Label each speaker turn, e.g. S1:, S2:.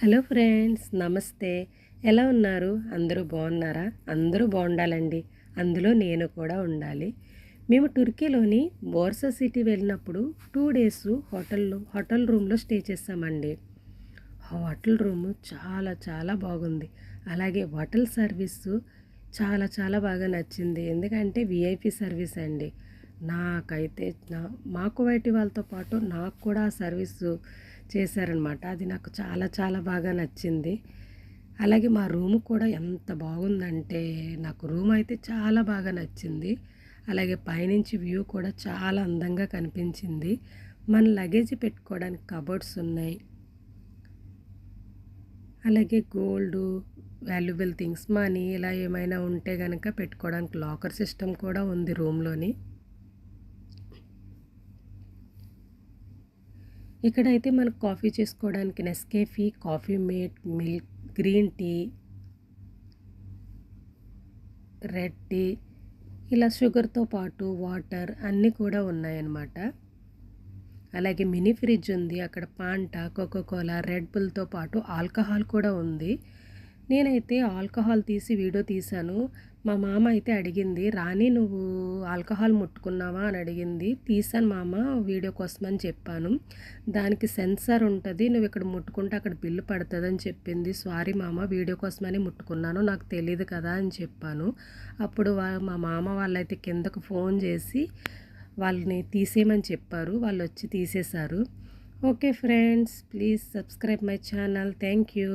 S1: Hello friends, నమస్తే. ఎలా ఉన్నారు? అందరూ బాగున్నారా? అందరూ బాగుండాలండి. అందులో నేను కూడా ఉండాలి. మేము టర్కీలోని బోర్సా సిటీ వెళ్ళినప్పుడు 2 డేస్ హోటల్ రూమ్లో స్టే చేసామండి. హోటల్ రూము చాలా చాలా బాగుంది. అలాగే హోటల్ సర్వీసు చాలా చాలా బాగా నచ్చింది. ఎందుకంటే విఐపి సర్వీస్ అండి. నాకైతే మా కువైటీ వాళ్ళతో పాటు నాకు కూడా ఆ సర్వీసు చేశారనమాట. అది నాకు చాలా చాలా బాగా నచ్చింది. అలాగే మా రూమ్ కూడా ఎంత బాగుందంటే, నాకు రూమ్ అయితే చాలా బాగా నచ్చింది. అలాగే పైనుంచి వ్యూ కూడా చాలా అందంగా కనిపించింది. మన లగేజ్ పెట్టుకోవడానికి కబోర్డ్స్ ఉన్నాయి. అలాగే గోల్డు, వాల్యుబుల్ థింగ్స్, మనీ ఇలా ఏమైనా ఉంటే కనుక పెట్టుకోవడానికి లాకర్ సిస్టమ్ కూడా ఉంది రూమ్లోని. ఇక్కడైతే మనకు కాఫీ చేసుకోవడానికి Nescafe, coffee mate, milk, green tea, red tea, ఇలా షుగర్తో పాటు వాటర్ అన్నీ కూడా ఉన్నాయన్నమాట. అలాగే మినీ ఫ్రిడ్జ్ ఉంది. అక్కడ పాంటా, కోకోకోలా, రెడ్ బుల్తో పాటు ఆల్కహాల్ కూడా ఉంది. నేనైతే ఆల్కహాల్ తీసి వీడియో తీశాను. మా మామ అయితే అడిగింది, రాణి నువ్వు ఆల్కహాల్ ముట్టుకున్నావా అని అడిగింది. తీసాను మామ, వీడియో కోసం అని చెప్పాను. దానికి సెన్సార్ ఉంటుంది, నువ్వు ఇక్కడ ముట్టుకుంటే అక్కడ బిల్లు పడుతుందని చెప్పింది. సారీ మామ, వీడియో కోసమని ముట్టుకున్నాను, నాకు తెలియదు కదా అని చెప్పాను. అప్పుడు మా మామ వాళ్ళైతే కిందకు ఫోన్ చేసి వాళ్ళని తీసేయమని చెప్పారు. వాళ్ళు వచ్చి తీసేశారు. Okay friends, please subscribe my channel. Thank you.